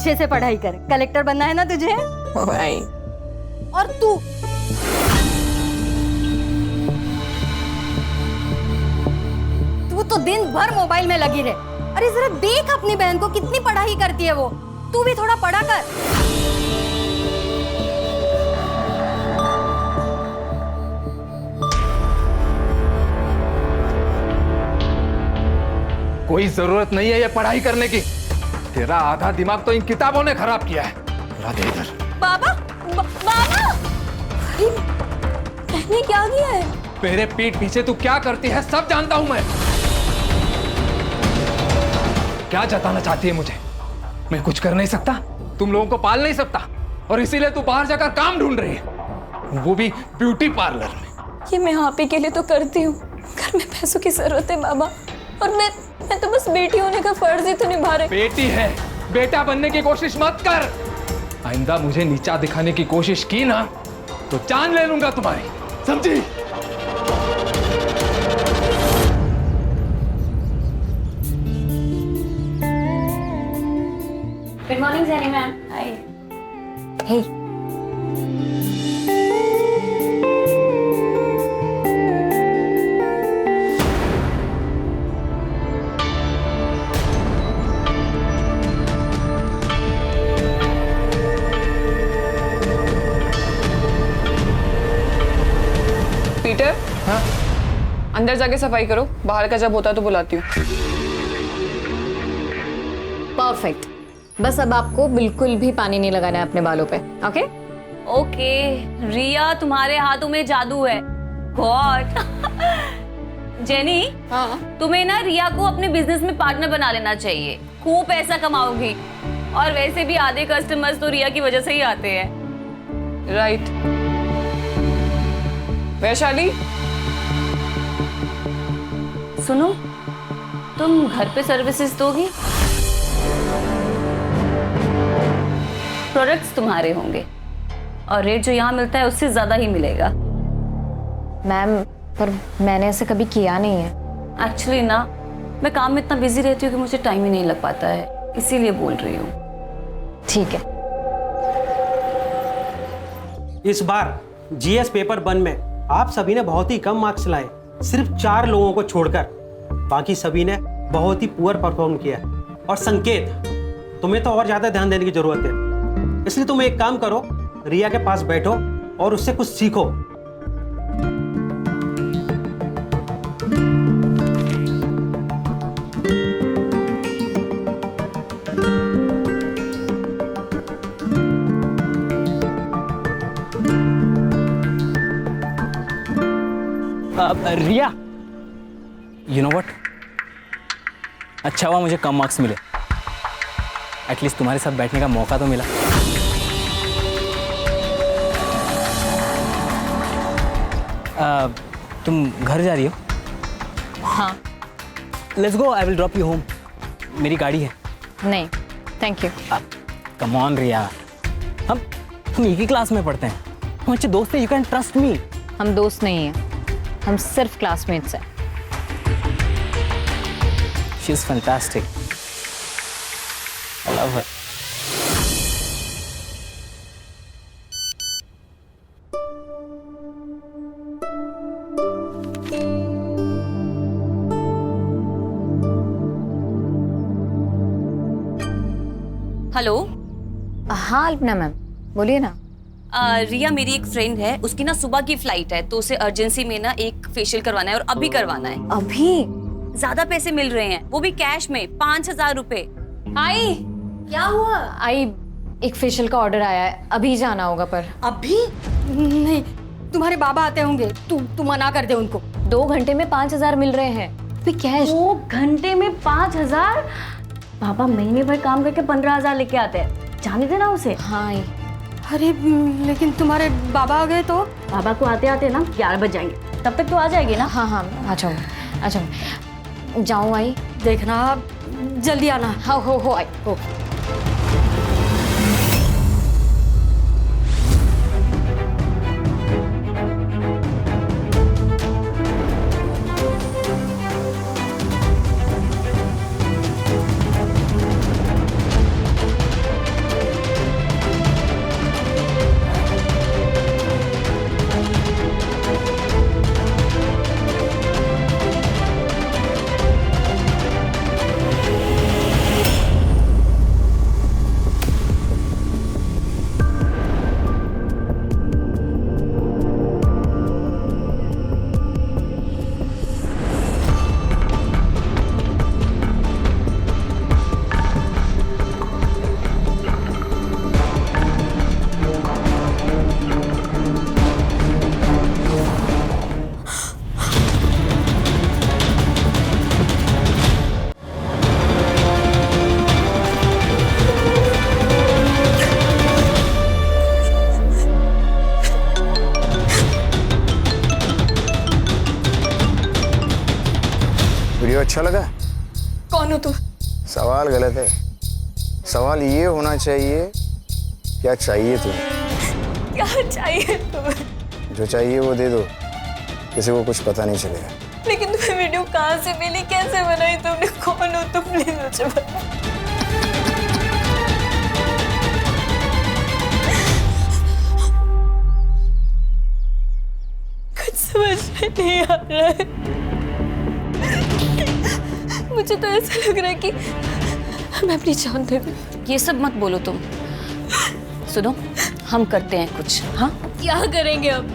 अच्छे से पढ़ाई कर, कलेक्टर बनना है ना तुझे। भाई और तू तो दिन भर मोबाइल में लगी रहे। अरे जरा देख अपनी बहन को, कितनी पढ़ाई करती है वो। तू भी थोड़ा पढ़ा कर। कोई जरूरत नहीं है ये पढ़ाई करने की। तेरा आधा दिमाग तो इन किताबों ने खराब किया है। दे इधर। बाबा, बाबा, बहने क्या किया है? मेरे पीठ पीछे तू क्या करती है सब जानता हूं मैं। क्या जताना चाहती है मुझे? मैं कुछ कर नहीं सकता, तुम लोगों को पाल नहीं सकता, और इसीलिए तू बाहर जाकर काम ढूंढ रही है, वो भी ब्यूटी पार्लर में। ये मैं आप ही के लिए तो करती हूँ, घर में पैसों की जरूरत है बाबा, और मैं तो बस बेटी होने का फर्ज ही तो निभा रही। बेटी है, बेटा बनने की कोशिश मत कर। आइंदा मुझे नीचा दिखाने की कोशिश की ना तो जान ले लूंगा तुम्हारी, समझी? Good morning Saini ma'am. Hi. Hey, Peter, हाँ? अंदर जाके सफाई करो, बाहर का जब होता है तो बुलाती हूँ। परफेक्ट। बस अब आपको बिल्कुल भी पानी नहीं लगाना है अपने बालों पे, ओके? ओके, रिया तुम्हारे हाथों में जादू है। गॉड। जेनी, हाँ, तुम्हें ना रिया को अपने बिजनेस में पार्टनर बना लेना चाहिए, खूब पैसा कमाओगी। और वैसे भी आधे कस्टमर्स तो रिया की वजह से ही आते हैं। राइट। वैशाली, सुनो, तुम घर पे सर्विसेज दोगी? प्रोडक्ट्स तुम्हारे होंगे और रेट जो यहाँ मिलता है उससे ज्यादा ही मिलेगा। मैम, पर मैंने ऐसे कभी किया नहीं है। एक्चुअली ना, मैं काम में इतना बिजी रहती हूँ कि मुझे टाइम ही नहीं लग पाता है, इसीलिए बोल रही हूँ। ठीक है। इस बार जीएस पेपर 1 में आप सभी ने बहुत ही कम मार्क्स लाए, सिर्फ 4 लोगों को छोड़कर। बाकी सभी ने बहुत ही पुअर परफॉर्म किया। और संकेत, तुम्हें तो और ज्यादा ध्यान देने की जरूरत है, इसलिए तुम एक काम करो, रिया के पास बैठो और उससे कुछ सीखो। रिया, यू नो व्हाट, अच्छा हुआ मुझे कम मार्क्स मिले, एटलीस्ट तुम्हारे साथ बैठने का मौका तो मिला। तुम घर जा रही हो? हाँ। Let's go, I will drop you home. मेरी गाड़ी है। नहीं, थैंक यू। कम ऑन रिया, हम एक ही क्लास में पढ़ते हैं, हम अच्छे दोस्त हैं, यू कैन ट्रस्ट मी। हम दोस्त नहीं हैं, हम सिर्फ क्लासमेट्स हैं। She is fantastic, I love her. Hello. हाँ अल्पना मैम, बोलिए ना। रिया मेरी एक फ्रेंड है, उसकी ना सुबह की फ्लाइट है, तो उसे अर्जेंसी में ना एक फेशियल करवाना है और अभी करवाना है। अभी? ज्यादा पैसे मिल रहे हैं, वो भी कैश में, 5000 रुपए। आई, क्या हुआ? आई, एक फेशियल का ऑर्डर आया है, अभी जाना होगा। पर अभी नहीं, तुम्हारे बाबा आते होंगे, तू मना कर दे उनको। 2 घंटे में 5000 मिल रहे हैं, अभी कैश। 2 घंटे में 5000? पापा महीने भर काम करके 15000 लेके आते हैं, जाने देना उसे। हाँ आई। अरे लेकिन तुम्हारे बाबा आ गए तो? बाबा को आते आते ना 11 बज जाएंगे, तब तक तो आ जाएगी ना? हाँ हाँ, आ जाऊँ, आ जाऊँ। जाऊँ आई? देखना जल्दी आना। हाँ, हो आई, हो। वीडियो अच्छा लगा? कौन हो तुम? सवाल गलत है। सवाल ये होना चाहिए, क्या चाहिए तुम्हें? क्या चाहिए तुम्हें? जो चाहिए वो दे दो, किसी को कुछ पता नहीं चलेगा। लेकिन तुम्हें वीडियो कहाँ से मिली, कैसे बनाई तुमने, कौन हो तुम, प्लीज मुझे बता। कुछ समझ में नहीं आ रहा है। मुझे तो ऐसा लग रहा है कि मैं अपनी जान दे दूं। ये सब मत बोलो तुम। सुनो, हम करते हैं कुछ। हाँ, क्या करेंगे अब?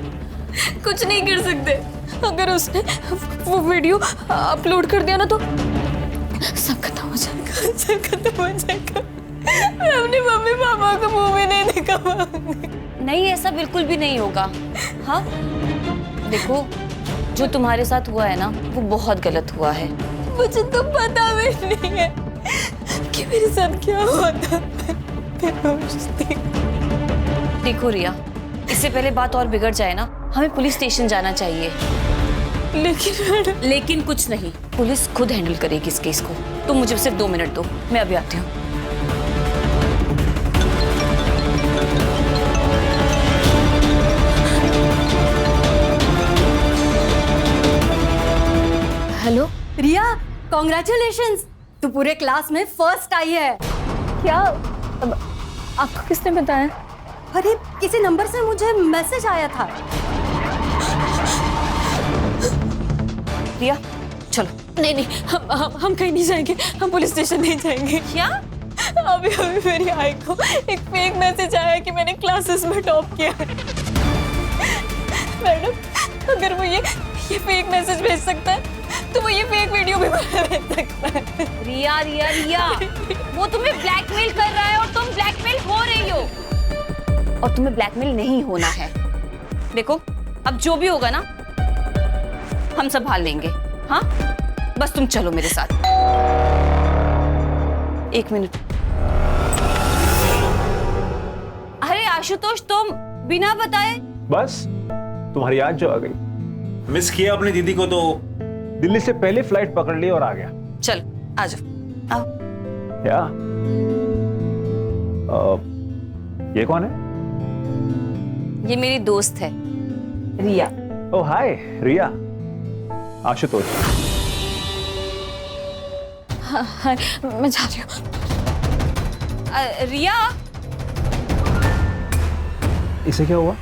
कुछ नहीं कर सकते। अगर उसने वो वीडियो अपलोड कर दिया ना तो सब खत्म हो जाएगा, सब खत्म हो जाएगा। मैं अपने मम्मी पापा को मुंह में नहीं दिखा पाऊंगी। नहीं, ऐसा बिल्कुल भी नहीं होगा। हाँ, देखो, जो तुम्हारे साथ हुआ है ना, वो बहुत गलत हुआ है। मुझे तो पता भी नहीं है कि मेरे साथ क्या हुआ था। देखो रिया, इससे पहले बात और बिगड़ जाए ना, हमें पुलिस स्टेशन जाना चाहिए। लेकिन कुछ नहीं, पुलिस खुद हैंडल करेगी इस केस को। तुम मुझे सिर्फ 2 मिनट दो, मैं अभी आती हूँ। हेलो रिया, कॉन्ग्रेचुलेशंस, तू पूरे क्लास में फर्स्ट आई है। क्या? अब आपको किसने बताया? अरे किसी नंबर से मुझे मैसेज आया था। रिया, चलो। नहीं नहीं, हम कहीं नहीं जाएंगे, हम पुलिस स्टेशन नहीं जाएंगे। क्या? अभी अभी मेरी आई को एक फेक मैसेज आया कि मैंने क्लासेस में टॉप किया है। मैडम, अगर वो ये फेक मैसेज भेज सकता है तो वो ये फेक वीडियो भी भेज सकता है। रिया रिया रिया, वो तुम्हें ब्लैकमेल कर रहा है और तुम ब्लैकमेल हो रही हो। और तुम्हें ब्लैकमेल नहीं होना है। देखो, अब जो भी होगा ना, हम संभाल लेंगे। हाँ, बस तुम चलो मेरे साथ। 1 मिनट। अरे आशुतोष, तुम बिना बताए? बस तुम्हारी याद जो आ गई। मिस किया अपनी दीदी को तो दिल्ली से पहले फ्लाइट पकड़ ली और आ गया। चल, आ जाओ, आओ। क्या? ये कौन है? ये मेरी दोस्त है, रिया। ओह हाय रिया। आशुतोष। हाँ, मैं जा रही हूँ। रिया, इसे क्या हुआ?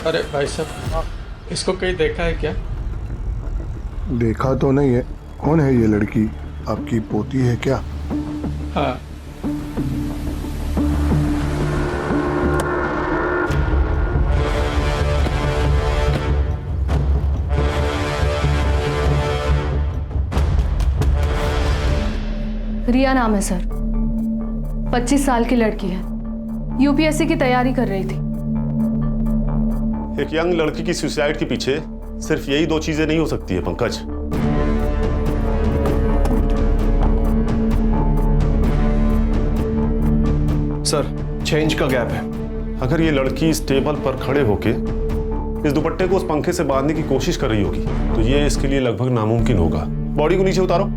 अरे भाई साहब, इसको कहीं देखा है क्या? देखा तो नहीं है। कौन है ये लड़की? आपकी पोती है क्या? हाँ। रिया नाम है सर, 25 साल की लड़की है, यूपीएससी की तैयारी कर रही थी। एक यंग लड़की की सुसाइड के पीछे सिर्फ यही 2 चीजें नहीं हो सकती है पंकज। सर, चेंज का गैप है। अगर ये लड़की इस टेबल पर खड़े होके इस दुपट्टे को उस पंखे से बांधने की कोशिश कर रही होगी तो ये इसके लिए लगभग नामुमकिन होगा। बॉडी को नीचे उतारो।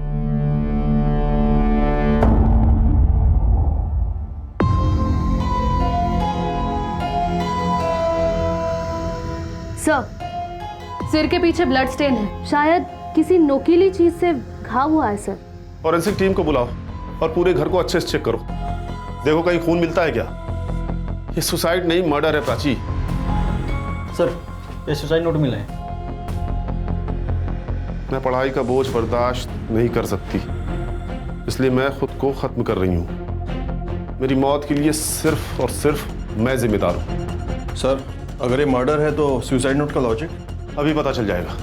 सर, सिर के पीछे ब्लड स्टेन है, शायद किसी नोकीली चीज से घाव हुआ है सर। फॉरेंसिक टीम को बुलाओ और पूरे घर को अच्छे से चेक करो। देखो कहीं खून मिलता है क्या। ये सुसाइड नहीं, मर्डर है प्राची। सर, ये सुसाइड नोट मिला है। मैं पढ़ाई का बोझ बर्दाश्त नहीं कर सकती, इसलिए मैं खुद को खत्म कर रही हूँ। मेरी मौत के लिए सिर्फ और सिर्फ मैं जिम्मेदार हूँ। सर, अगर ये मर्डर है तो सुसाइड नोट का लॉजिक अभी पता चल जाएगा।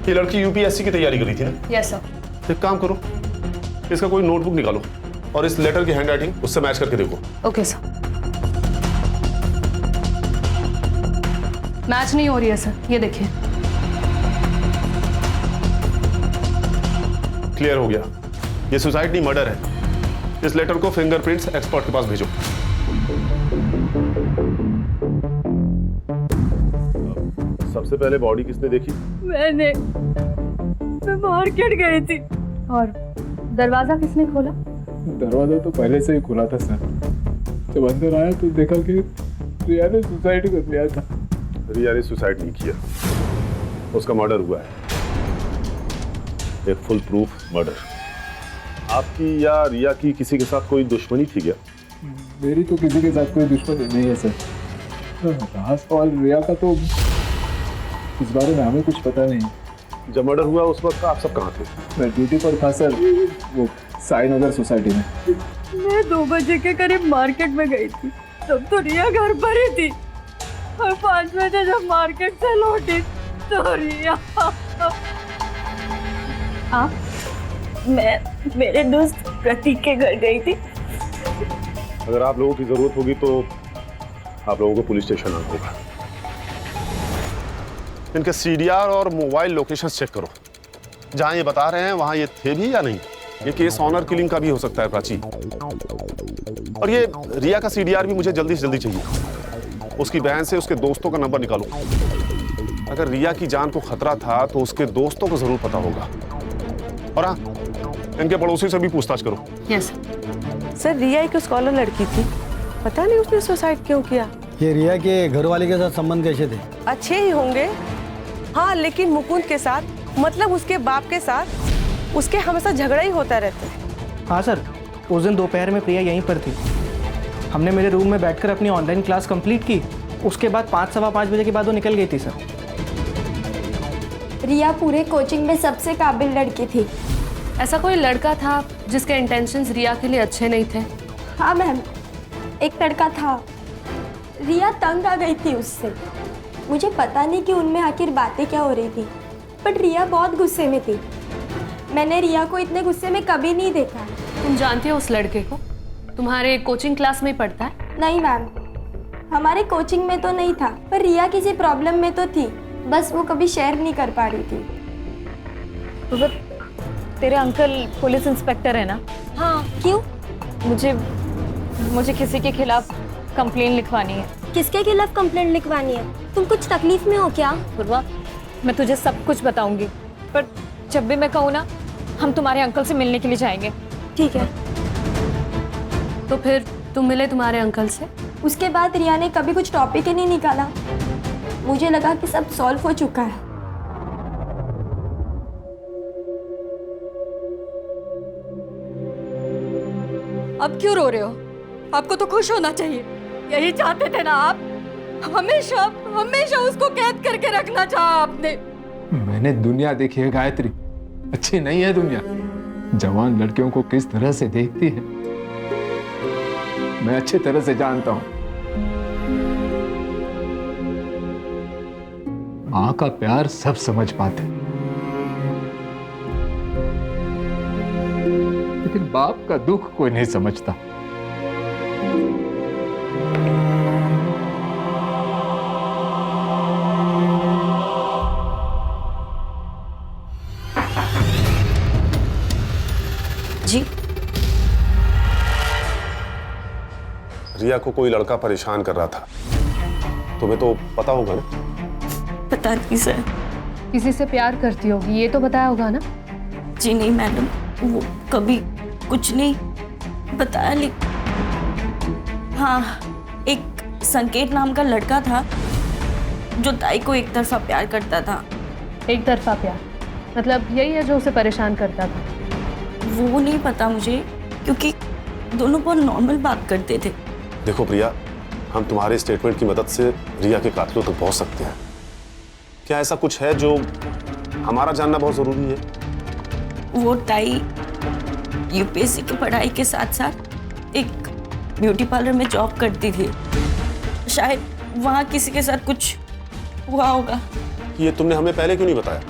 ये लड़की यूपीएससी की तैयारी कर रही थी ना? Yes sir. एक काम करो, इसका कोई नोटबुक निकालो और इस लेटर की हैंडराइटिंग उससे मैच करके देखो। Okay sir. मैच नहीं हो रही है सर, ये देखिए। क्लियर हो गया, ये सुसाइड नहीं मर्डर है। इस लेटर को फिंगरप्रिंट्स एक्सपर्ट के पास भेजो। सबसे पहले बॉडी किसने देखी? मैं मार्केट गई थी। और दरवाजा किसने खोला? दरवाजा तो पहले से ही खुला था सर। जब अंदर आया तो देखा कि रिया ने सुसाइड कर लिया था। रिया ने सुसाइड नहीं किया, उसका मर्डर हुआ है, एक फुल प्रूफ मर्डर। आपकी या रिया की किसी के साथ कोई दुश्मनी थी क्या? मेरी तो किसी के साथ कोई दुश्मनी नहीं है सर। रहा सवाल रिया का, तो इस बारे में हमें कुछ पता नहीं। जब मर्डर हुआ उस वक्त आप सब कहाँ थे? मैं ड्यूटी पर था सर, वो साई नगर सोसाइटी में। मैं 2 बजे के करीब मार्केट में गई थी, तब तो रिया घर पर ही थी। और 5 बजे जब मार्केट से लौटी तो रिया। आप? मैं मेरे दोस्त प्रतीक के घर गई थी। अगर आप लोगों की जरूरत होगी तो आप लोगों को पुलिस स्टेशन आना होगा। इनके सीडीआर और मोबाइल लोकेशन चेक करो, जहां ये बता रहे हैं वहां ये थे भी या नहीं। ये केस ऑनर किलिंग का भी हो सकता है प्राची। और ये रिया का सीडीआर भी मुझे जल्दी से जल्दी चाहिए। उसकी बहन से उसके दोस्तों का नंबर निकालो। अगर रिया की जान को खतरा था तो उसके दोस्तों को जरूर पता होगा। और हाँ, इनके पड़ोसी से भी पूछताछ करो। यस सर, रिया एक स्कॉलर लड़की थी, पता नहीं उसने सुसाइड क्यों किया। ये रिया के घर वाले के साथ संबंध कैसे थे? अच्छे ही होंगे, हाँ, लेकिन मुकुंद के साथ, मतलब उसके बाप के साथ उसके हमेशा झगड़ा ही होता रहता है। हाँ सर, उस दिन दोपहर में प्रिया यहीं पर थी। हमने मेरे रूम में बैठकर अपनी ऑनलाइन क्लास कंप्लीट की। उसके बाद 5 सवा 5 बजे के बाद वो निकल गई थी सर। रिया पूरे कोचिंग में सबसे काबिल लड़की थी। ऐसा कोई लड़का था जिसके इंटेंशंस रिया के लिए अच्छे नहीं थे? हाँ मैम, एक लड़का था। रिया तंग आ गई थी उससे। मुझे पता नहीं कि उनमें आखिर बातें क्या हो रही थी, बट रिया बहुत गुस्से में थी। मैंने रिया को इतने गुस्से में कभी नहीं देखा। तुम जानती हो उस लड़के को? तुम्हारे कोचिंग क्लास में ही पढ़ता है? नहीं मैम, हमारे कोचिंग में तो नहीं था, पर रिया किसी प्रॉब्लम में तो थी, बस वो कभी शेयर नहीं कर पा रही थी। तो तेरे अंकल पुलिस इंस्पेक्टर है ना? हाँ, क्यों? मुझे किसी के खिलाफ कंप्लेन लिखवानी है। किसके खिलाफ कंप्लेंट लिखवानी है? तुम कुछ तकलीफ में हो क्या? पूर्वा, मैं तुझे सब कुछ बताऊंगी, पर जब भी मैं कहूँ ना, हम तुम्हारे अंकल से मिलने के लिए जाएंगे। ठीक है। तो फिर तुम मिले तुम्हारे अंकल से? उसके बाद रिया ने कभी कुछ टॉपिक ही नहीं निकाला। मुझे लगा कि सब सॉल्व हो चुका है। अब क्यों रो रहे हो? आपको तो खुश होना चाहिए। यही चाहते थे ना आप? हमेशा हमेशा उसको कैद करके रखना चाहा आपने। मैंने दुनिया देखी है गायत्री, अच्छी नहीं है दुनिया। जवान लड़कियों को किस तरह से देखती है मैं अच्छी तरह से जानता हूं। मां का प्यार सब समझ पाते, लेकिन बाप का दुख कोई नहीं समझता। जी, रिया को कोई लड़का परेशान कर रहा था, तुम्हें तो पता होगा ना? पता नहीं सर। किसी से प्यार करती होगी, ये तो बताया होगा ना? जी नहीं मैडम, वो कभी कुछ नहीं बताया। लेकिन हाँ, एक संकेत नाम का लड़का था जो ताई को एक तरफा प्यार करता था। एक तरफा प्यार मतलब यही है जो उसे परेशान करता था? वो नहीं पता मुझे, क्योंकि दोनों बहुत नॉर्मल बात करते थे। देखो प्रिया, हम तुम्हारे स्टेटमेंट की मदद से रिया के कातिलों तक पहुंच सकते हैं। क्या ऐसा कुछ है जो हमारा जानना बहुत जरूरी है? वो ताई यूपीएससी की पढ़ाई के साथ साथ एक ब्यूटी पार्लर में जॉब करती थी। शायद वहाँ किसी के साथ कुछ हुआ होगा। ये तुमने हमें पहले क्यों नहीं बताया?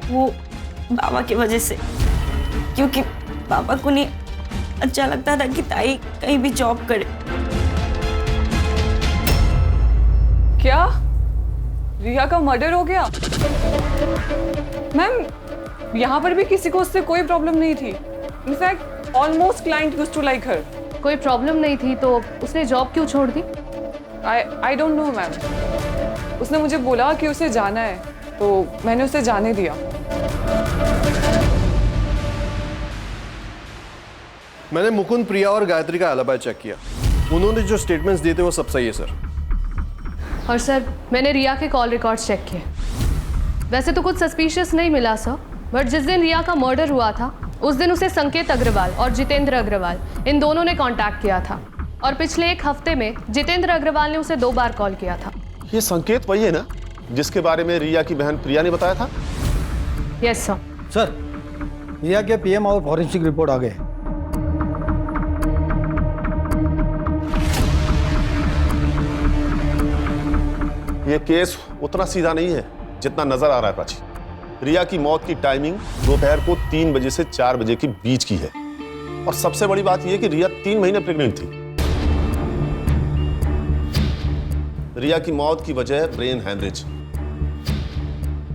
वो बाबा की वजह से, क्योंकि पापा को नहीं अच्छा लगता था कि ताई कहीं भी जॉब करे। क्या रिया का मर्डर हो गया? मैम, यहाँ पर भी किसी को उससे कोई प्रॉब्लम नहीं थी। In fact almost client used to like her. कोई प्रॉब्लम नहीं थी तो उसने जॉब क्यों छोड़ दी? I don't know ma'am. उसने मुझे बोला कि उसे जाना है तो मैंने उसे जाने दिया। मैंने मुकुंद, प्रिया और गायत्री का एलिबी चेक किया। उन्होंने जो स्टेटमेंट्स दिए थे वो सब सही है सर। और सर मैंने रिया के कॉल रिकॉर्ड्स चेक किए। वैसे तो कुछ सस्पिशियस नहीं मिला सर, बट जिस दिन रिया का मर्डर हुआ था उस दिन उसे संकेत अग्रवाल और जितेंद्र अग्रवाल इन दोनों ने कांटेक्ट किया था। और पिछले एक हफ्ते में जितेंद्र अग्रवाल ने उसे 2 बार कॉल किया था। ये संकेत वही है ना जिसके बारे में रिया की बहन प्रिया ने बताया था? Yes sir. सर, रिया के पीएम और फॉरेंसिक रिपोर्ट आ गए। ये केस उतना सीधा नहीं है जितना नजर आ रहा है प्राची। रिया की मौत की टाइमिंग दोपहर को 3 बजे से 4 बजे के बीच की है। और सबसे बड़ी बात यह कि रिया 3 महीने प्रेग्नेंट थी। रिया की मौत की वजह ब्रेन हैमरेज।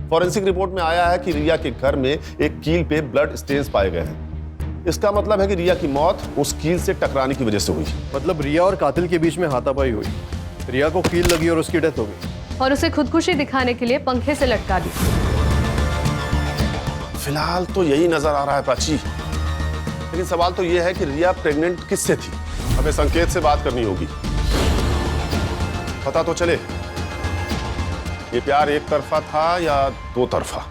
फॉरेंसिक रिपोर्ट में आया है कि रिया के घर में एक कील पे ब्लड स्टेन्स पाए गए हैं। इसका मतलब है कि रिया की मौत उस कील से टकराने की वजह से हुई। मतलब रिया और कातिल के बीच में हाथापाई हुई, रिया को कील लगी और उसकी डेथ हो गई। और उसे खुदकुशी दिखाने के लिए पंखे से लटका दी। फिलहाल तो यही नजर आ रहा है प्राची, लेकिन सवाल तो यह है कि रिया प्रेग्नेंट किससे थी? हमें संकेत से बात करनी होगी। पता तो चले ये प्यार एक तरफा था या 2 तरफा।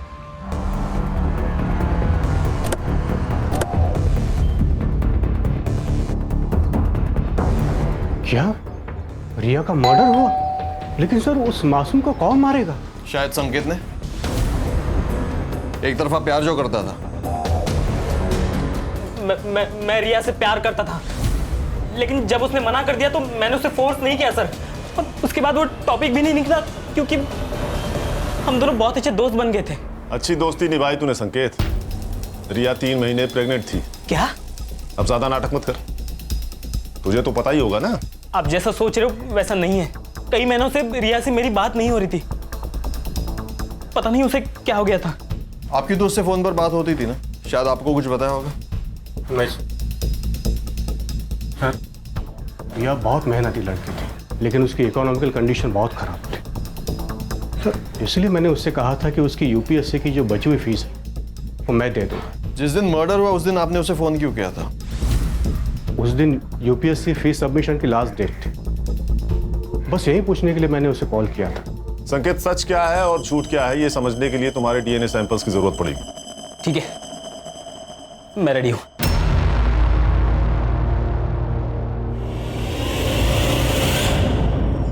क्या रिया का मर्डर हुआ? लेकिन सर उस मासूम को कौन मारेगा? शायद संकेत ने। एक तरफा प्यार जो करता था। मैं रिया से प्यार करता था, लेकिन जब उसने मना कर दिया तो मैंने उसे फोर्स नहीं किया सर। और उसके बाद वो टॉपिक भी नहीं निकला क्योंकि हम दोनों बहुत अच्छे दोस्त बन गए थे। अच्छी दोस्ती निभाई तूने संकेत। रिया 3 महीने प्रेग्नेंट थी। क्या? अब ज्यादा नाटक मत कर, तुझे तो पता ही होगा ना। आप जैसा सोच रहे हो वैसा नहीं है। कई महीनों से रिया से मेरी बात नहीं हो रही थी। पता नहीं उसे क्या हो गया था। आपकी तो उससे फोन पर बात होती थी ना, शायद आपको कुछ बताया होगा। नहीं सर, रिया बहुत मेहनती लड़की थी, लेकिन उसकी इकोनॉमिकल कंडीशन बहुत खराब थी सर। इसलिए मैंने उससे कहा था कि उसकी यूपीएससी की जो बची हुई फीस है वो मैं दे दूंगा। जिस दिन मर्डर हुआ उस दिन आपने उसे फोन क्यों किया था? उस दिन यूपीएससी फीस सबमिशन की लास्ट डेट थी। बस यही पूछने के लिए मैंने उसे कॉल किया था। संकेत, सच क्या है और झूठ क्या है ये समझने के लिए तुम्हारे डीएनए सैंपल्स की जरूरत पड़ेगी। ठीक है, मैं रेडी हूं।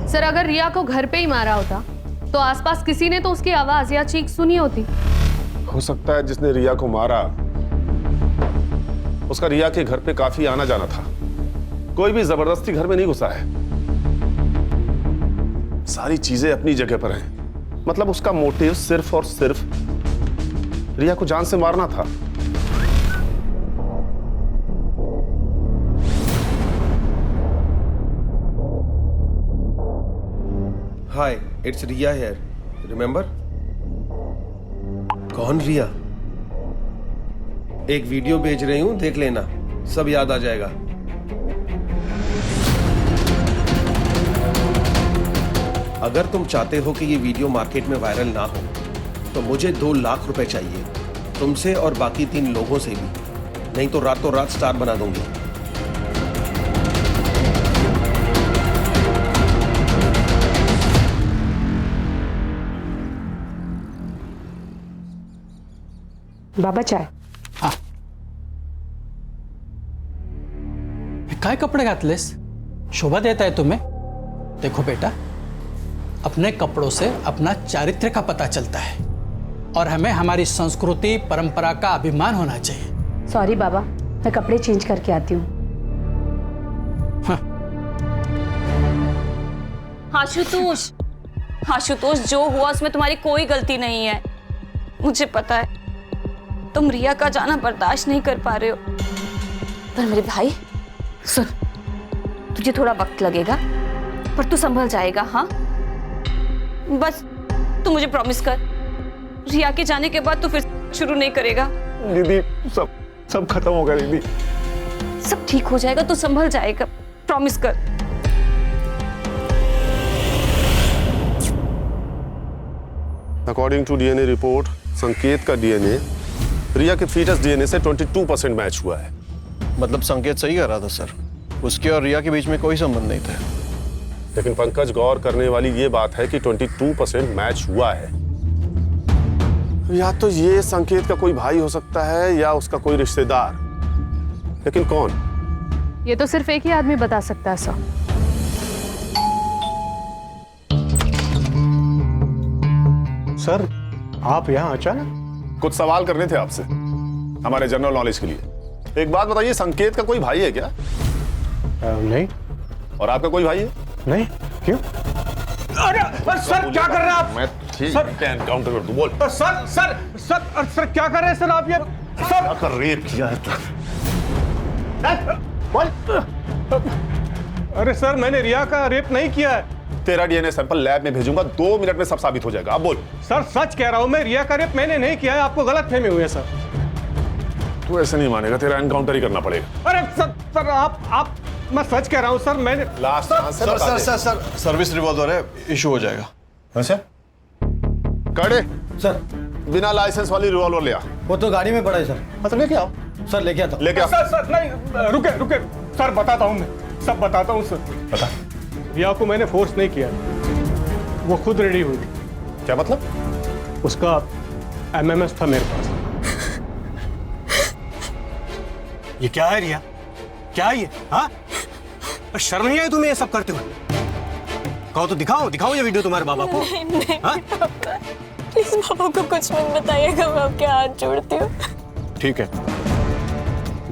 सर अगर रिया को घर पे ही मारा होता तो आसपास किसी ने तो उसकी आवाज या चीख सुनी होती। हो सकता है जिसने रिया को मारा उसका रिया के घर पे काफी आना जाना था। कोई भी जबरदस्ती घर में नहीं घुसा है। सारी चीजें अपनी जगह पर हैं। मतलब उसका मोटिव सिर्फ और सिर्फ रिया को जान से मारना था। हाय, इट्स रिया हियर, रिमेंबर? कौन रिया? एक वीडियो भेज रही हूं, देख लेना, सब याद आ जाएगा। अगर तुम चाहते हो कि ये वीडियो मार्केट में वायरल ना हो तो मुझे 2 लाख रुपए चाहिए, तुमसे और बाकी 3 लोगों से भी, नहीं तो रातों रात स्टार बना दूंगी। बाबा चाय. काय कपडे घातलेस? शोभा देता है तुम्हें? देखो बेटा, अपने कपड़ों से अपना चारित्र्य का पता चलता है और हमें हमारी संस्कृति परंपरा का अभिमान होना चाहिए। सॉरी बाबा, मैं कपड़े चेंज करके आती हूँ। आशुतोष, आशुतोष, जो हुआ उसमें तुम्हारी कोई गलती नहीं है। मुझे पता है तुम रिया का जाना बर्दाश्त नहीं कर पा रहे हो, पर मेरे भाई सुन, तुझे थोड़ा वक्त लगेगा पर तू संभल जाएगा। हाँ, बस तू मुझे प्रॉमिस कर, रिया के जाने के बाद तू फिर शुरू नहीं करेगा। दीदी सब खत्म होगा दीदी। सब ठीक हो जाएगा, तो संभल जाएगा, प्रॉमिस कर। अकॉर्डिंग टू डीएनए रिपोर्ट, संकेत का डीएनए रिया के फीटस डीएनए से 22% मैच हुआ है। मतलब संकेत सही कह रहा था सर, उसके और रिया के बीच में कोई संबंध नहीं था। लेकिन पंकज, गौर करने वाली ये बात है कि 22% मैच हुआ है। या तो ये संकेत का कोई भाई हो सकता है या उसका कोई रिश्तेदार, लेकिन कौन? ये तो सिर्फ एक ही आदमी बता सकता है सर। सर, आप यहाँ अचानक? कुछ सवाल करने थे आपसे, हमारे जनरल नॉलेज के लिए। एक बात बताइए, संकेत का कोई भाई है क्या? नहीं। और आपका कोई भाई है? नहीं। क्यों? अरे सर, क्या कर रहे हैं आप? मैं ठीक एनकाउंटर कर दूं, बोल। सर क्या कर रहे हैं सर आप? ये क्या कर रेप किया है तू? अरे सर, मैंने रिया का रेप नहीं किया है। तेरा डीएनए सैंपल लैब में भेजूंगा, 2 मिनट में सब साबित हो जाएगा। अब बोल। सर सच कह रहा हूं मैं, रिया का रेप मैंने नहीं किया है, आपको गलतफहमी हुई है सर। तू ऐसे नहीं मानेगा, तेरा एनकाउंटर ही करना पड़ेगा। अरे सर आप मैं सच कह रहा हूं सर, मैंने लास्ट सर सर्विस रिवॉल्वर है, इशू हो जाएगा। अच्छा कड़े सर, बिना लाइसेंस वाली रिवॉल्वर ले आ। वो तो गाड़ी में पड़ा है सर। मतलब लेके आओ सर, लेके आता हूं। लेके आओ। सर नहीं, रुके सर, बताता हूं मैं, सब बताता हूं सर। बता। रिया को मैंने फोर्स नहीं किया, वो खुद रेडी हुई। क्या मतलब? उसका एमएमएस था मेरे पास। ये क्या है रिया? क्या है ये? हाँ, शर्म नहीं आई तुम्हें ये सब करते हुए? कहो तो दिखाओ ये वीडियो तुम्हारे बाबा को। नहीं प्लीज पापा को कुछ मत बताइएगा, मैं आपके हाथ जोड़ती हूँ। ठीक है,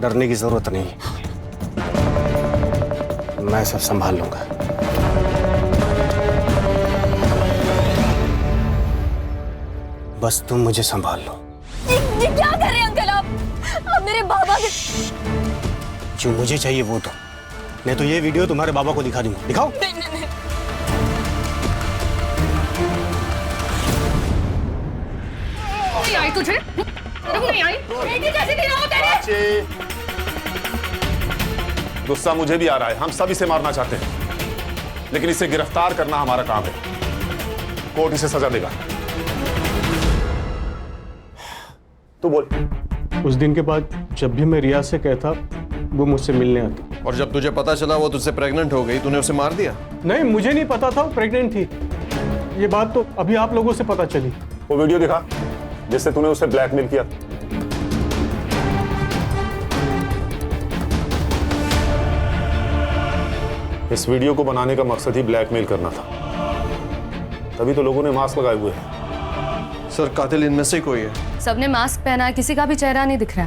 डरने की जरूरत नहीं, मैं सब संभाल लूंगा। बस तुम मुझे संभाल लो। ये क्या कर रहे हैं अंकल आप मेरे बाबा के। जो मुझे चाहिए वो दो, नहीं तो ये वीडियो तुम्हारे बाबा को दिखा दूंगा। दिखाओ। नहीं। नहीं आई तुझे? नहीं आई? बेटी कैसे गिरा हो तेरे? गुस्सा मुझे भी आ रहा है, हम सब इसे मारना चाहते हैं, लेकिन इसे गिरफ्तार करना हमारा काम है। कोर्ट इसे सजा देगा। तू बोल। उस दिन के बाद जब भी मैं रिया से कहता, वो मुझसे मिलने आती। और जब तुझे पता चला वो तुझसे प्रेग्नेंट हो गई, तूने उसे मार दिया? नहीं, मुझे नहीं पता था वो प्रेग्नेंट थी। ये बात तो अभी आप लोगों से पता चली। वो वीडियो दिखा जिससे तूने उसे ब्लैकमेल किया। इस वीडियो को बनाने का मकसद ही ब्लैकमेल करना था, तभी तो लोगों ने मास्क लगाए हुए हैं। सर, कातिल इनमें से कोई है। सबने मास्क पहना है, किसी का भी चेहरा नहीं दिख रहा।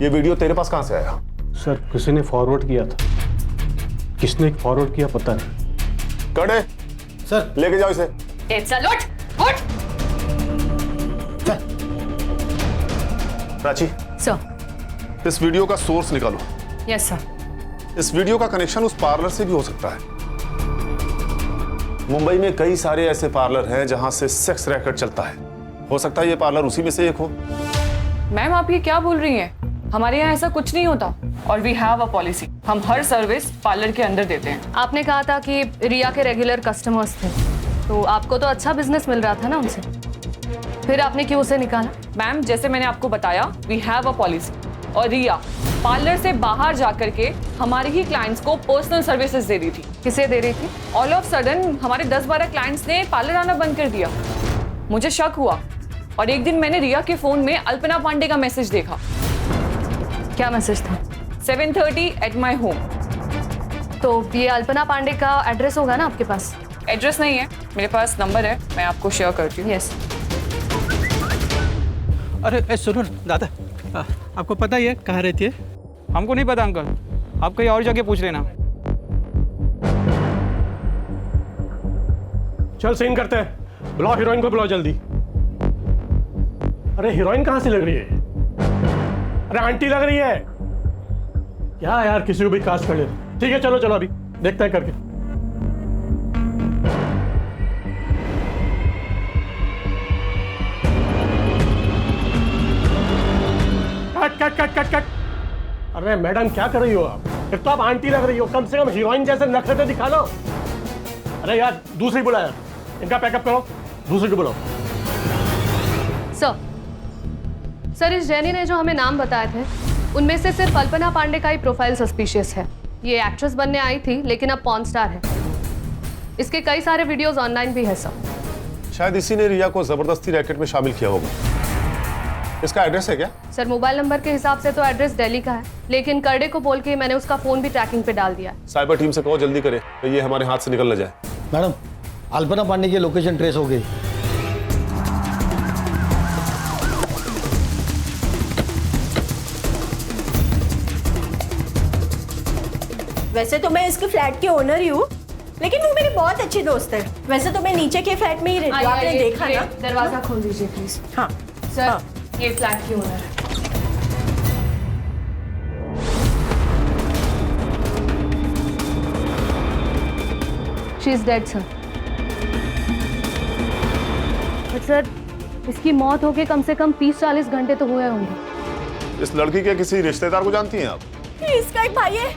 ये वीडियो तेरे पास कहां से आया? सर, किसी ने फॉरवर्ड किया था। किसने फॉरवर्ड किया पता नहीं। कड़े सर, लेके जाओ इसे। चल उठ। प्राची सर। इस वीडियो का सोर्स निकालो। Yes sir. इस वीडियो का कनेक्शन उस पार्लर से भी हो सकता है। मुंबई में कई सारे ऐसे पार्लर हैं जहां से सेक्स रैकेट चलता है। हो सकता है ये पार्लर उसी में से एक हो। मैम, आप ये क्या बोल रही हैं? हमारे यहाँ ऐसा कुछ नहीं होता, और वी हैव अ पॉलिसी, हम हर सर्विस पार्लर के अंदर देते हैं। आपने कहा था कि रिया के रेगुलर कस्टमर्स थे, तो आपको तो अच्छा बिजनेस मिल रहा था ना उनसे, फिर आपने क्यों उसे निकाला? मैम, जैसे मैंने आपको बताया, वी हैव अ पॉलिसी, और रिया पार्लर से बाहर जाकर के हमारे ही क्लाइंट्स को पर्सनल सर्विसेज दे रही थी। किसे दे रही थी? ऑल ऑफ सडन हमारे 10-12 क्लाइंट्स ने पार्लर आना बंद कर दिया। मुझे शक हुआ, और एक दिन मैंने रिया के फोन में अल्पना पांडे का मैसेज देखा। क्या मैसेज था? 7:30 एट माई होम। तो ये अल्पना पांडे का एड्रेस होगा ना आपके पास? एड्रेस नहीं है, मेरे पास नंबर है, मैं आपको शेयर करती हूँ। यस। अरे सुनो दादा, आपको पता ही है कहाँ रहती है? हमको नहीं पता अंकल, आप कहीं और जगह पूछ लेना। चल सीन करते हैं, बुलाओ हीरोइन को, बुलाओ जल्दी। अरे हीरोइन कहां से लग रही है? अरे आंटी लग रही है क्या यार? किसी को भी कास्ट कर ले। ठीक है, चलो अभी देखते हैं करके। Cut cut cut cut. अरे मैडम क्या कर रही हो आप? एक तो आप आंटी लग रही हो, कम से कम हीरोइन जैसे नखरे तो दिखा लो। अरे यार दूसरी बुला यार, इनका पैकअप करो, दूसरी को बुलाओ। सर इस जेनी ने जो हमें नाम बताए थे उनमें से सिर्फ अल्पना पांडे का ही प्रोफाइल सस्पिशियस है। ये एक्ट्रेस बनने आई थी लेकिन अब पॉर्न स्टार है। इसके कई सारे वीडियोस ऑनलाइन भी है सर। शायद इसी ने रिया को जबरदस्ती रैकेट में शामिल किया होगा। इसका एड्रेस है क्या? सर मोबाइल नंबर के हिसाब से तो एड्रेस दिल्ली का है, लेकिन करडे को बोल के मैंने उसका फोन भी ट्रैकिंग पे डाल दिया। साइबर टीम से कहो जल्दी करे तो ये हमारे हाथ से निकल न जाए। मैडम अल्पना पांडे की लोकेशन ट्रेस हो गई। वैसे तो मैं इसके फ्लैट की ओनर ही हूँ, लेकिन वो मेरी बहुत अच्छी दोस्त है। वैसे तो मैं नीचे के फ्लैट में ही रहती हूँ, आपने देखा ना। दरवाजा खोल दीजिए प्लीज। हाँ सर हाँ। ये फ्लैट की ओनर है। She is dead sir. Sir इसकी मौत होके कम से कम 30-40 घंटे तो हुए होंगे। इस लड़की के किसी रिश्तेदार को जानती हैं आप? इसका एक भाई है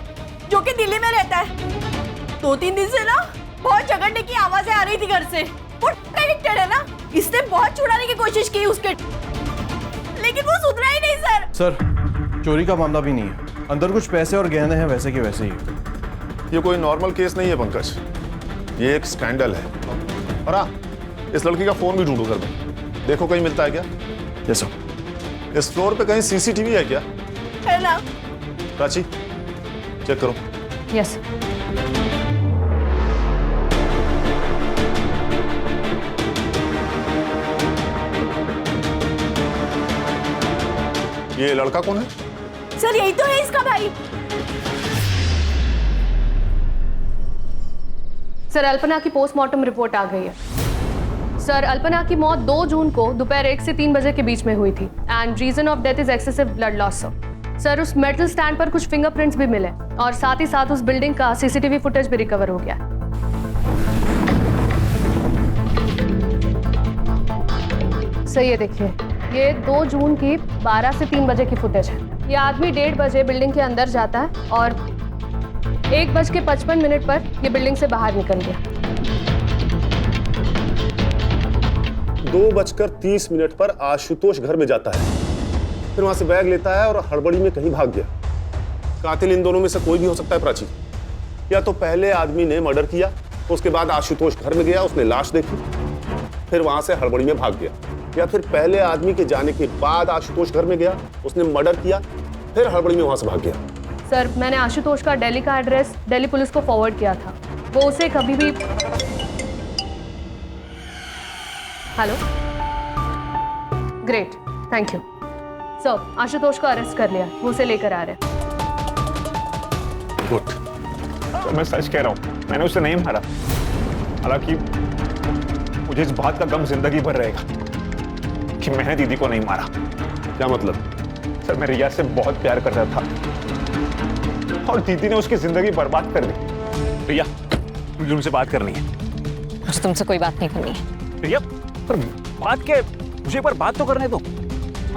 जो कि दिल्ली में रहता है। 2-3 दिन से ना बहुत झगड़ने की आवाजें आ रही थी घर से। वो एडिक्टेड है ना, इसने बहुत छुड़ाने की कोशिश की उसके, लेकिन वो सुधरा ही नहीं सर। सर चोरी का मामला भी नहीं है, अंदर कुछ पैसे और गहने हैं वैसे के वैसे ही। ये कोई नॉर्मल केस नहीं है पंकज, ये एक स्कैंडल है। और हाँ, इस लड़की का फोन भी ढूंढो घर में, देखो कहीं मिलता है क्या। Yes sir. इस फ्लोर पे कहीं सीसीटीवी है क्या? है ना। प्राची चेक करो। यस। ये लड़का कौन है? सर यही तो है इसका भाई। सर अल्पना की पोस्टमार्टम रिपोर्ट आ गई है। सर अल्पना की मौत 2 जून को दोपहर 1 से 3 बजे के बीच में हुई थी and reason of death is excessive blood loss. Sir उस मेटल स्टैंड पर कुछ फिंगरप्रिंट्स भी मिले और साथ ही साथ उस बिल्डिंग का सीसीटीवी फुटेज भी रिकवर हो गया। सर ये देखिए, ये 2 जून की 12 से 3 बजे की फुटेज है। ये आदमी 1:30 बजे बिल्डिंग के अंदर जाता है और 1:55 पर ये बिल्डिंग से बाहर निकल गया। 2:30 पर आशुतोष घर में जाता है, फिर वहां से बैग लेता है और हड़बड़ी में कहीं भाग गया। कातिल इन दोनों में से कोई भी हो सकता है प्राची। या तो पहले आदमी ने मर्डर किया, उसके बाद आशुतोष घर में गया, उसने लाश देखी, फिर वहां से हड़बड़ी में भाग गया। या फिर पहले आदमी के जाने के बाद आशुतोष घर में गया, उसने मर्डर किया, फिर हड़बड़ी में वहां से भाग गया। सर मैंने आशुतोष का दिल्ली का एड्रेस दिल्ली पुलिस को फॉरवर्ड किया था। वो उसे कभी भी। Hello, great, thank you sir. Ashutosh को अरेस्ट कर लिया, वो उसे लेकर आ रहे हैं। गुड। तो मैं सच कह रहा हूँ, मैंने उसे नहीं मारा। हालांकि मुझे इस बात का गम जिंदगी भर रहेगा कि मैंने दीदी को नहीं मारा। क्या मतलब? सर मैं रिया से बहुत प्यार करता था और दीदी ने उसकी जिंदगी बर्बाद कर दी। रिया मुझे तुमसे बात करनी है। मुझे तुमसे कोई बात नहीं करनी है। रिया पर बात के, मुझे एक बार बात तो करने दो।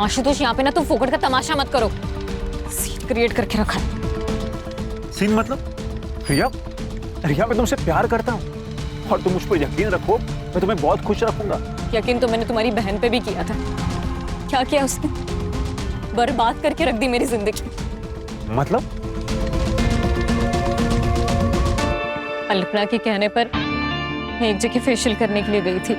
आशुतोष यहाँ पे ना तुम फोकट का तमाशा मत करो। सीन क्रिएट करके रखा है। सीन मतलब? रिया रिया मैं तुमसे प्यार करता हूँ और तुम मुझ पर यकीन रखो, मैं तुम्हें बहुत खुश रखूंगा। यकीन तो मैंने तुम्हारी बहन पे भी किया था। क्या किया उसने? बर्बाद करके रख दी मेरी जिंदगी। मतलब? अल्पना के कहने पर मैं एक जगह फेशियल करने के लिए गई थी।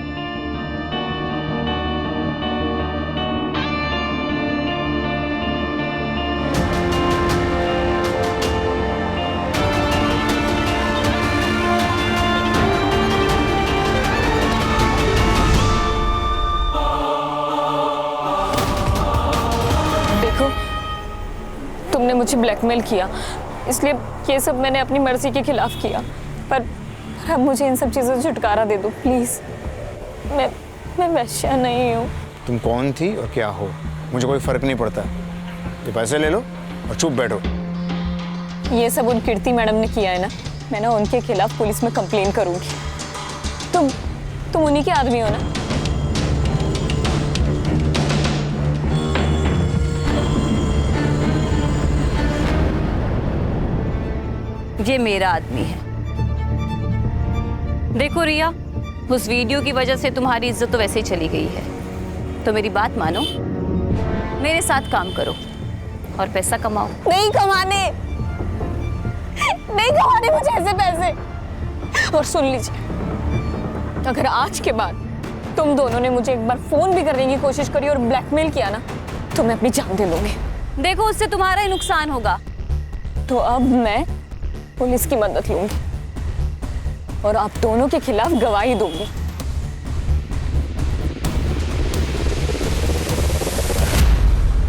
देखो, तुमने मुझे ब्लैकमेल किया, इसलिए ये सब मैंने अपनी मर्जी के खिलाफ किया। पर अब मुझे इन सब चीज़ों से छुटकारा दे दो प्लीज। मैं वैश्या नहीं हूँ। तुम कौन थी और क्या हो, मुझे कोई फर्क नहीं पड़ता। ये पैसे ले लो और चुप बैठो। ये सब उन कीर्ति मैडम ने किया है ना, मैं ना उनके खिलाफ पुलिस में कंप्लेन करूंगी। तुम उन्हीं के आदमी हो ना? ये मेरा आदमी है। देखो रिया, उस वीडियो की वजह से तुम्हारी इज्जत तो वैसे ही चली गई है, तो मेरी बात मानो, मेरे साथ काम करो और पैसा कमाओ। नहीं कमाने मुझे ऐसे पैसे। और सुन लीजिए, अगर आज के बाद तुम दोनों ने मुझे एक बार फोन भी करने की कोशिश करी और ब्लैकमेल किया ना, तो मैं अपनी जान दे लूंगी। देखो, उससे तुम्हारा ही नुकसान होगा। तो अब मैं पुलिस की मदद लूंगी और आप दोनों के खिलाफ गवाही दूंगी।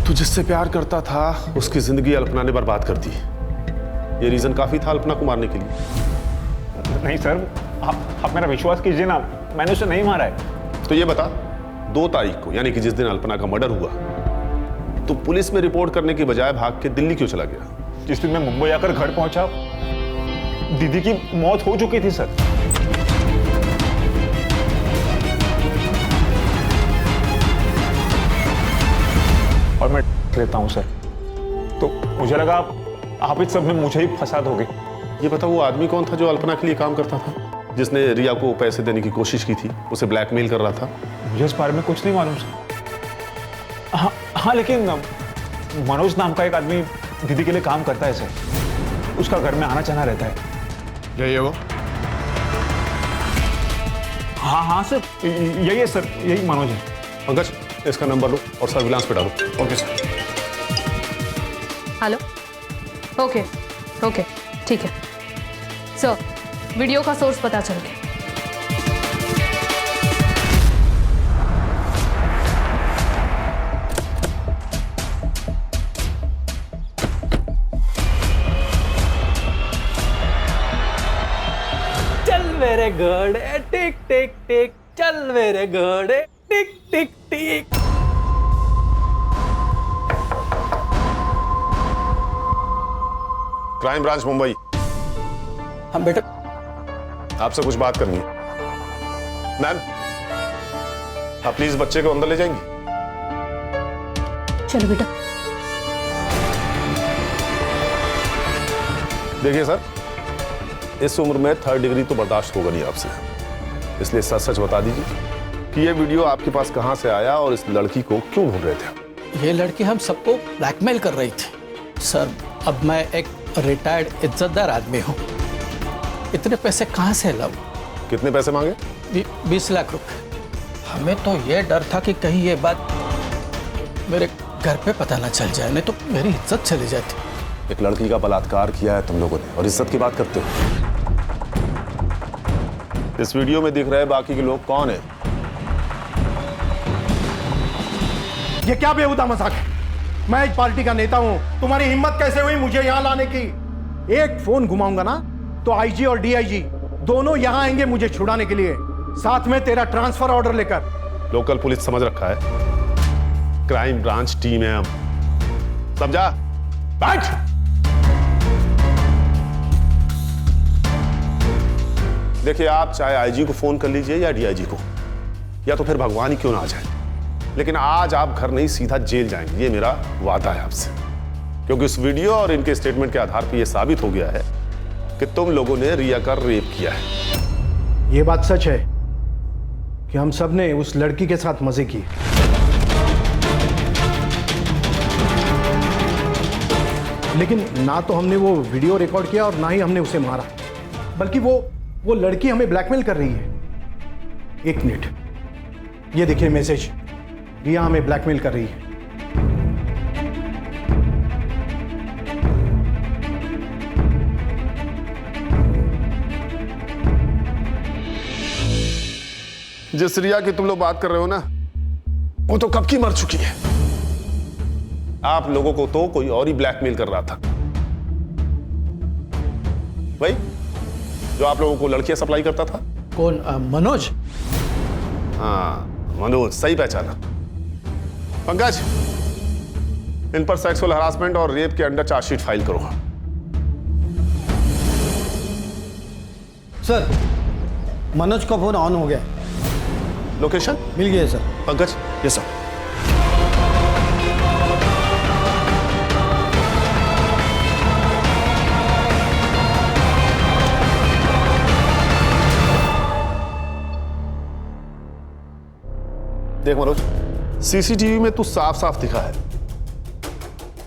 तू जिससे प्यार करता था उसकी जिंदगी अल्पना ने बर्बाद कर दी। ये रीजन काफी था अल्पना को मारने के लिए। नहीं सर, आप मेरा विश्वास कीजिए ना, मैंने उसे नहीं मारा है। तो ये बता, 2 तारीख को यानी कि जिस दिन अल्पना का मर्डर हुआ, तो पुलिस में रिपोर्ट करने की बजाय भाग के दिल्ली क्यों चला गया? जिस दिन मैं मुंबई आकर घर पहुंचा, दीदी की मौत हो चुकी थी सर। और मैं लेता हूं सर, तो मुझे लगा आप इस सब में मुझे ही फंसा दोगे। ये बता, वो आदमी कौन था जो अल्पना के लिए काम करता था, जिसने रिया को पैसे देने की कोशिश की थी, उसे ब्लैकमेल कर रहा था? मुझे इस बारे में कुछ नहीं मालूम सर। हाँ, लेकिन मनोज नाम का एक आदमी दीदी के लिए काम करता है सर। उसका घर में आना जाना रहता है। यही है वो? हाँ सर, यही है सर, यही मनोज है। पंकज, इसका नंबर लो और सर्विलांस पे डालो। Okay sir. हेलो। ओके, ठीक है सर। वीडियो का सोर्स पता चल गया। चल मेरे घोड़े टिक टिक टिक, चल मेरे घोड़े टिक टिक टिक। Crime branch Mumbai. हम बेटा, आपसे कुछ बात करनी है। मैम, आप प्लीज बच्चे को अंदर ले जाएंगी? चलो बेटा। देखिए सर, इस उम्र में 3rd डिग्री तो बर्दाश्त होगा नहीं आपसे, इसलिए सच सच बता दीजिए कि ये वीडियो आपके पास कहां से आया और इस लड़की को क्यों ढूंढ रहे थे? ये लड़की हम सबको ब्लैकमेल कर रही थी सर। अब मैं एक रिटायर्ड इज्जतदार आदमी हूँ, इतने पैसे कहाँ से लाऊं? कितने पैसे मांगे? 20 लाख रुपए। हमें तो ये डर था कि कहीं ये बात मेरे घर पे पता ना चल जाए, नहीं तो मेरी इज्जत चली जाती। एक लड़की का बलात्कार किया है तुम लोगों ने और इज्जत की बात करते हो। इस वीडियो में दिख रहे बाकी के लोग कौन है? ये क्या बेहुदा मजाक है? मैं एक पार्टी का नेता हूं, तुम्हारी हिम्मत कैसे हुई मुझे यहां लाने की? एक फोन घुमाऊंगा ना तो आईजी और डीआईजी दोनों यहां आएंगे मुझे छुड़ाने के लिए, साथ में तेरा ट्रांसफर ऑर्डर लेकर। लोकल पुलिस समझ रखा है, क्राइम ब्रांच टीम है हम, समझा? बैठ। देखिए, आप चाहे आईजी को फोन कर लीजिए या डीआईजी को, या तो फिर भगवान ही क्यों ना आ जाए, लेकिन आज आप घर नहीं सीधा जेल जाएंगे, ये मेरा वादा है आपसे। क्योंकि इस वीडियो और इनके स्टेटमेंट के आधार पर यह साबित हो गया है कि तुम लोगों ने रिया का रेप किया है। ये बात सच है कि हम सब ने उस लड़की के साथ मजे किए, लेकिन ना तो हमने वो वीडियो रिकॉर्ड किया और ना ही हमने उसे मारा, बल्कि वो लड़की हमें ब्लैकमेल कर रही है। एक मिनट, ये देखिए मैसेज, रिया हमें ब्लैकमेल कर रही है। जिस रिया की तुम लोग बात कर रहे हो ना, वो तो कब की मर चुकी है। आप लोगों को तो कोई और ही ब्लैकमेल कर रहा था, भाई जो आप लोगों को लड़कियां सप्लाई करता था। कौन? मनोज? हाँ, मनोज, सही पहचाना। पंकज, इन पर सेक्सुअल हरासमेंट और रेप के अंडर चार्जशीट फाइल करो। सर, मनोज का फोन ऑन हो गया। लोकेशन मिल गया सर। पंकज, ये सर। देख मनोज, सीसीटीवी में तू साफ साफ दिखा है,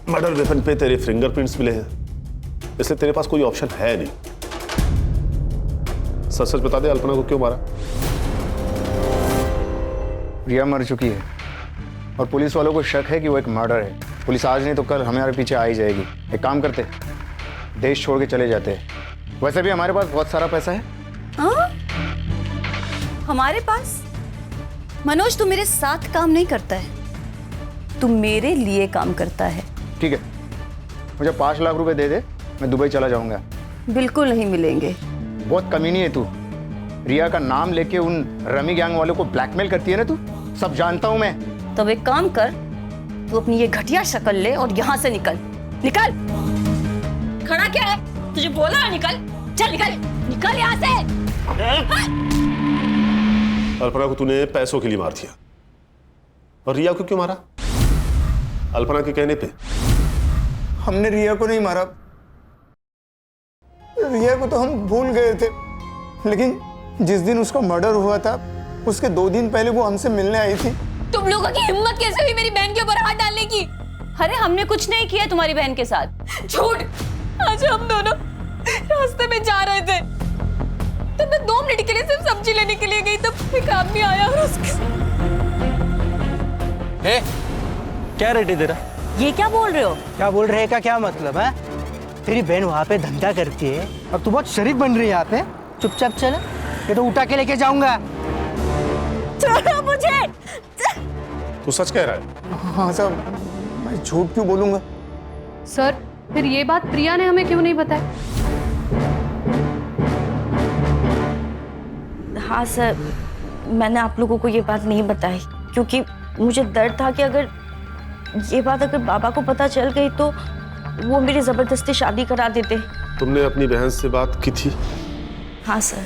मर्डर वेपन पे तेरे फिंगरप्रिंट्स मिले हैं, इसलिए तेरे पास कोई ऑप्शन है नहीं। सच सच बता दे, अल्पना को क्यों मारा? रिया मर चुकी है और पुलिस वालों को शक है कि वो एक मर्डर है। पुलिस आज नहीं तो कल हमारे पीछे आ ही जाएगी। एक काम करते, देश छोड़ के चले जाते हैं। वैसे भी हमारे पास बहुत सारा पैसा है। हाँ? हमारे पास? मनोज, तू मेरे साथ काम नहीं करता है, तू मेरे लिए काम करता है। ठीक है, मुझे 5 लाख रुपए दे दे, मैं दुबई चला जाऊंगा। बिल्कुल नहीं मिलेंगे। बहुत कमीनी है तू। रिया का नाम लेके उन रमी गैंग वालों को ब्लैकमेल करती है ना तू, सब जानता हूं मैं। तो एक काम कर, तू अपनी ये घटिया शक्ल ले और यहाँ से निकल। निकल। खड़ा क्या है? तुझे बोला ना निकल। चल निकल, निकल यहाँ से। अल्पना को तूने पैसों के लिए मार दिया, और रिया को क्यों मारा? अल्पना के कहने पे। हमने रिया को नहीं मारा, रिया को तो हम भूल गए थे, लेकिन जिस दिन उसका मर्डर हुआ था उसके 2 दिन पहले वो हमसे मिलने आई थी। तुम लोगों की हिम्मत कैसे हुई मेरी बहन के ऊपर हाथ डालने की? अरे हमने कुछ नहीं किया तुम्हारी बहन के साथ। झूठ। आज हम दोनों रास्ते में जा रहे थे, तब मैं 2 मिनट के लिए सिर्फ सब्जी लेने के लिए गई, तब एक आदमी आया और उसके क्या रेट है तेरा? ये क्या बोल रहे हो? क्या बोल रहे का क्या मतलब है? तेरी बहन वहाँ पे धंधा करती है और तू बहुत शरीफ बन रही है यहाँ पे। चुपचाप चल, ये तो उठा के लेके जाऊंगा। छोड़ो मुझे। तू सच कह रहा है? हाँ सर, मैं झूठ क्यों बोलूंगा? सर, फिर ये बात प्रिया ने हमें क्यों नहीं बताई? हाँ सर, मैंने आप लोगों को ये बात नहीं बताई क्योंकि मुझे डर था कि अगर ये बात बाबा को पता चल गई तो वो मेरी जबरदस्ती शादी करा देते। तुमने अपनी बहन से बात की थी? हाँ सर।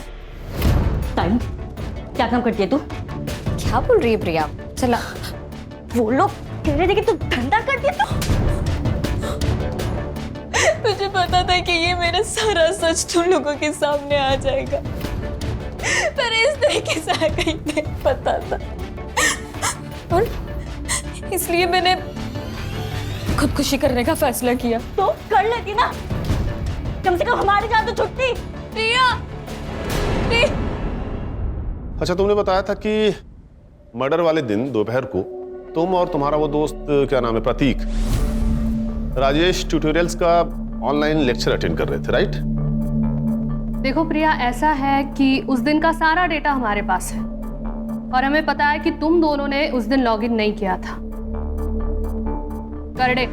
टाइम क्या काम करती है तू? क्या बोल रही है प्रिया? चला, वो लोग कह रहे थे कि तू धंधा करती है। तो मुझे पता था कि ये मेरा सारा सच तुम लोगों के सामने आ जाएगा, पर इस तरीके से आएगा ही नहीं पता था, और इसलिए मैंने खुदकुशी करने का फैसला किया। तो कर लेती ना, कम से कम हमारी जान तो छुटती। प्रिया, अच्छा, तुमने बताया था कि मर्डर वाले दिन दोपहर को तुम और तुम्हारा वो दोस्त, क्या नाम है, प्रतीक, राजेश ट्यूटोरियल्स का ऑनलाइन लेक्चर अटेंड कर रहे थे, राइट? देखो प्रिया, ऐसा है कि उस दिन का सारा डेटा हमारे पास है और हमें पता है कि तुम दोनों ने उस दिन लॉगिन नहीं किया था। करडे,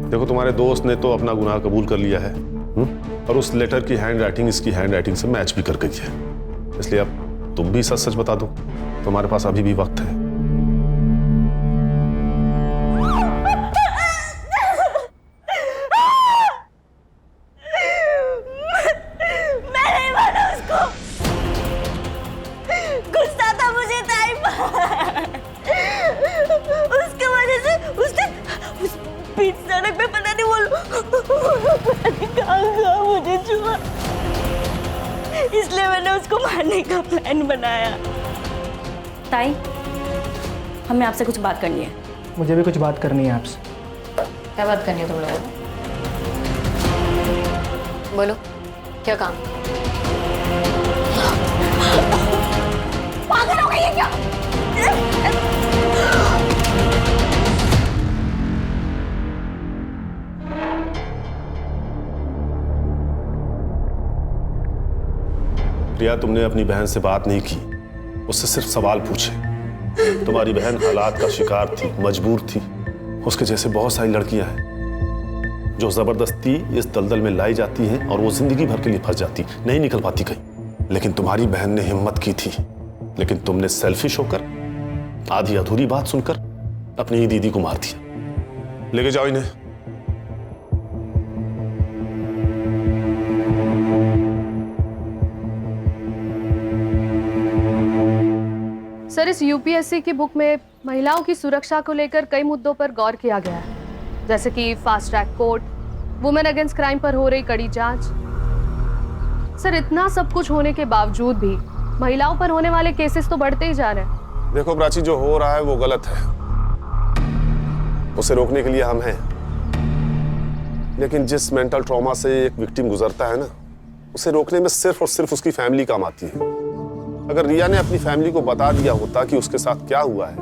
देखो, तुम्हारे दोस्त ने तो अपना गुनाह कबूल कर लिया है, और उस लेटर की हैंड राइटिंग इसकी हैंड राइटिंग से मैच भी कर गई है, इसलिए अब तुम भी सच सच बता दो। तुम्हारे पास अभी भी वक्त है। मैं नहीं माना उसको, गुस्सा था मुझे टाइम। उसके वजह से उसने उस बीच सड़क पे पता नहीं कहाँ मुझे छुआ, इसलिए मैंने उसको मारने का प्लान बनाया। ताई, हमें आपसे कुछ बात करनी है। मुझे भी कुछ बात करनी है आपसे। क्या बात करनी है तुम लोगों को? बोलो, क्या काम? पागल हो गई है क्या? प्रिया, तुमने अपनी बहन से बात नहीं की, उससे सिर्फ सवाल पूछे। तुम्हारी बहन हालात का शिकार थी, मजबूर थी। उसके जैसे बहुत सारी लड़कियां हैं जो जबरदस्ती इस दलदल में लाई जाती हैं और वो जिंदगी भर के लिए फंस जाती, नहीं निकल पाती कहीं। लेकिन तुम्हारी बहन ने हिम्मत की थी, लेकिन तुमने सेल्फिश होकर, आधी अधूरी बात सुनकर अपनी ही दीदी को मार दिया। लेके जाओ इन्हें। सर, इस यूपीएससी की बुक में महिलाओं की सुरक्षा को लेकर कई मुद्दों पर गौर किया गया है, जैसे कि fast track court, women against crime पर हो रही कड़ी जांच। सर, इतना सब कुछ होने के बावजूद भी महिलाओं पर होने वाले केसेस तो बढ़ते ही जा रहे हैं। देखो प्राची, जो हो रहा है वो गलत है, उसे रोकने के लिए हम हैं। लेकिन जिस मेंटल ट्रॉमा से एक विक्टिम गुजरता है ना, उसे रोकने में सिर्फ और सिर्फ उसकी फैमिली काम आती है। अगर रिया ने अपनी फैमिली को बता दिया होता कि उसके साथ क्या हुआ है,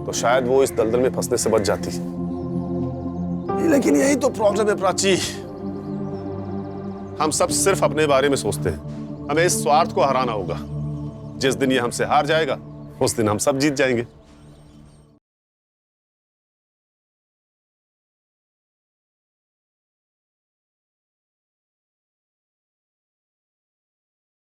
तो शायद वो इस दलदल में फंसने से बच जाती। लेकिन यही तो प्रॉब्लम है प्राची, हम सब सिर्फ अपने बारे में सोचते हैं। हमें इस स्वार्थ को हराना होगा। जिस दिन ये हमसे हार जाएगा, उस दिन हम सब जीत जाएंगे।